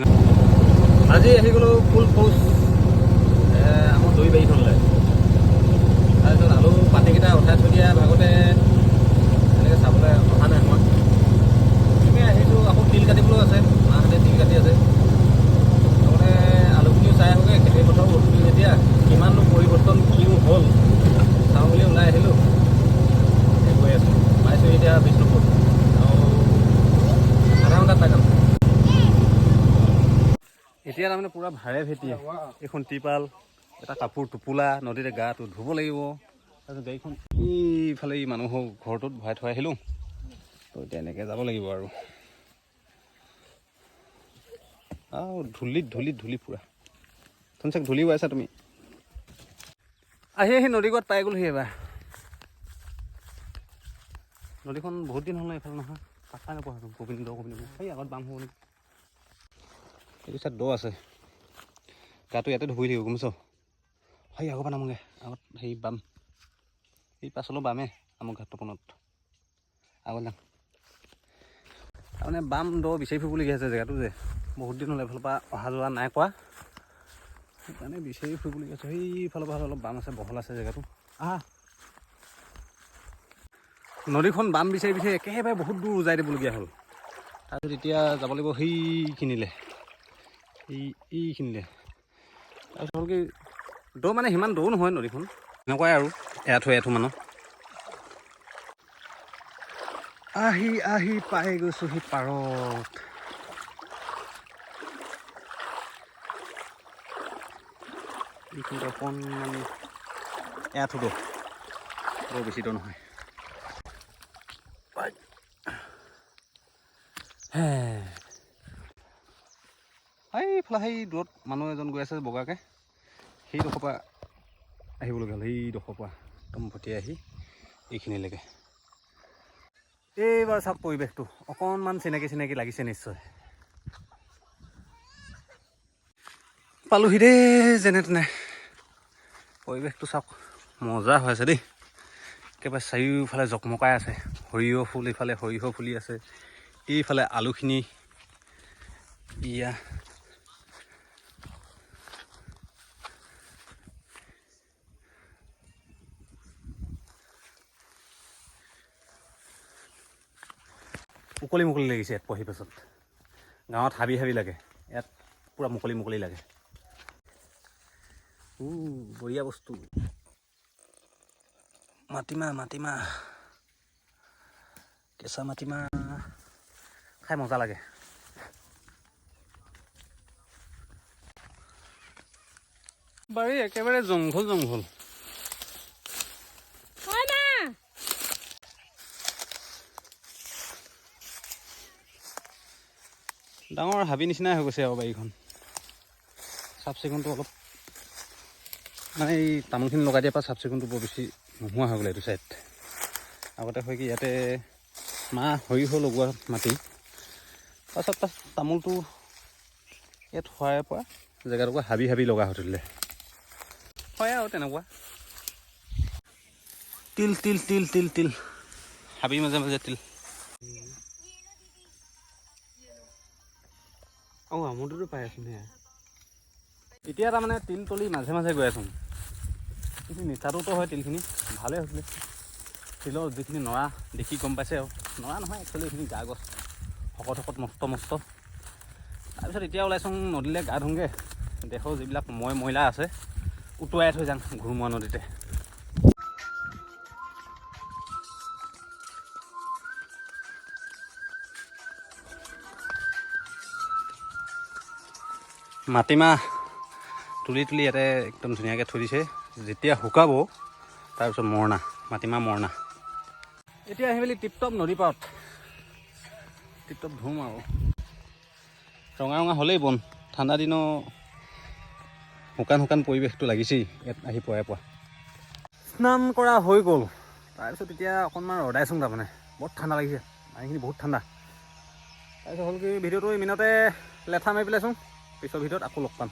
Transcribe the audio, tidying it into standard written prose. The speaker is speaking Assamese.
আজি আহি গ'লো ফুল ফৌজ আমাৰ দৈ বাৰীখনলৈ। তাৰপিছত আলু পাতিকেইটা উঠাই থৈ দিয়া ভাগতে এনেকৈ চাবলৈ অহা নাই মই। গতিকে আহিছোঁ। আকৌ তিল কাটিবলৈও আছে, মাহঁতে তিল কাটি আছে। লগতে আলুখিনিও চাই আহোঁগৈ, খেতি পথাৰো উঠিল যেতিয়া কিমাননো পৰিৱৰ্তন কিনো হ'ল চাওঁ বুলি ওলাই আহিলোঁ। গৈ আছোঁ, পাইছোঁ এতিয়া বিষ্ণুপুৰ আৰু আধা ঘণ্টাত পাই যাম। এতিয়া তাৰমানে পূৰা ভাৰে ভেটি এইখন টিপাল, এটা কাপোৰ টোপোলা, নদীতে গাটো ধুব লাগিব। তাৰপিছত গাড়ীখন এইফালে এই মানুহৰ ঘৰটোত ভৰাই থৈ আহিলোঁ। তো এতিয়া এনেকৈ যাব লাগিব আৰু ধূলি পূৰা চাক ধূলি আছা তুমি। আহি নদী গত পাই গ'লোহি এবাৰ। নদীখন বহুত দিন হ'ল ন এইফালে নহয়, পাত্তাই নোপোৱা হ'লোঁ। গোবিন্দ সেই আগত বাম হ'ব নেকি। এইটো চাইড দ আছে, গাটো ইয়াতে ধুই থাকিব গম পাইছ। সেই আগৰ পৰা নামোগৈ, আগত সেই বাম, এই পাছলৈ বামে আমাৰ ঘাটপনত আগত যাম। তাৰমানে বাম দ বিচাৰি ফুৰিবলগীয়া আছে জেগাটো যে, বহুত দিন হ'ল এইফালৰ পৰা অহা যোৱা নাই কৰা, সেইকাৰণে বিচাৰি ফুৰিবলগীয়া আছে। সেইফালৰ পৰা অলপ বাম আছে, বহল আছে জেগাটো। নদীখন বাম বিচাৰি একেবাৰে বহুত দূৰ উজাই দিবলগীয়া হ'ল। তাৰপিছত এতিয়া যাব লাগিব সেইখিনিলে, এইখিনিলে। তাৰপিছত হ'ল কি দ মানে সিমান দৌ নহয় নদীখন, এনেকুৱাই আৰু এআঁঠু মানুহ। আহি পাই গৈছোঁ সি পাৰত। এইখিনিতে অকণমান এআঁঠু দ, বৰ বেছি দ নহয়। এইফালে সেই দূৰত মানুহ এজন গৈ আছে বগাকৈ, সেইডোখৰ পৰা আহিবলগীয়া হ'ল। সেইডোখৰ পৰা একদম ভটিয়াই আহি এইখিনিলৈকে। এইবাৰ চাওক পৰিৱেশটো অকণমান চিনাকি লাগিছে নিশ্চয়। পালোহি দেই যেনে তেনে। পৰিৱেশটো চাওক, মজা হৈ আছে দেই। একেবাৰে চাৰিওফালে জকমকাই আছে। সৰিয়হ ফুল, এইফালে সৰিয়হ ফুলি আছে, এইফালে আলুখিনি। ইয়া মুকলি লাগিছে ইয়াত পঢ়ি পাছত। গাঁৱত হাবি লাগে, ইয়াত পূৰা মুকলি লাগে। বঢ়িয়া বস্তু। মাটিমাহ কেঁচা মাটিমাহ খাই মজা লাগে। বাৰী একেবাৰে জংঘল। ডাঙৰ হাবি নিচিনাই হৈ গৈছে আৰু বাৰীখন। চাফ চিকুণটো অলপ মানে এই তামোলখিনি লগাই দিয়াৰ পৰা চাফ চিকুণটো বৰ বেছি নোহোৱা হৈ গ'লে এইটো চাইড। আগতে হয় কি ইয়াতে সৰিয়হ লগোৱা মাটি, পাছত তামোলটো ইয়াত হোৱাৰ পৰা জেগাটুকুৰা হাবি লগা হৈ থাকিলে। হয় আৰু তেনেকুৱা তিল হাবিৰ মাজে তিল। আমুলটোতো পাই আছোঁ নে। এতিয়া তাৰমানে তিল তলি মাজে গৈ আছোঁ। কিন্তু নিচাটোতো হয় তিলখিনি, ভালেই হৈছিলে। তিলৰ যিখিনি নৰা দেখি গম পাইছে আৰু, নৰা নহয় একচুৱেলি এইখিনি গা গছ শকত মস্ত। তাৰপিছত এতিয়া ওলাইছোং নদীলৈ গা ধুওঁগৈ। দেশৰ যিবিলাক ময়লা আছে উটুৱাই থৈ যাম ঘুৰমুৱা নদীতে। মাটিমাহ তুলি ইয়াতে একদম ধুনীয়াকৈ থৈ দিছে। যেতিয়া শুকাব তাৰপিছত মাটিমাহ মৰণা। এতিয়া আহি মেলি টিপটপ নদী পাৰত, টিপটপ ধুম আৰু। ৰঙা হ'লেই বন, ঠাণ্ডা দিনৰ শুকান পৰিৱেশটো লাগিছেই ইয়াত আহি পোৱা। স্নান কৰা হৈ গ'ল। তাৰপিছত এতিয়া অকণমান ৰদাইছোং, তাৰমানে বহুত ঠাণ্ডা লাগিছে, পানীখিনি বহুত ঠাণ্ডা। তাৰপিছত হ'ল কি ভিডিঅ'টো ইমিনতে লেঠা মাৰি পেলাইছোং। পিছৰ ভিডিঅ'ত আকৌ লগ পাম।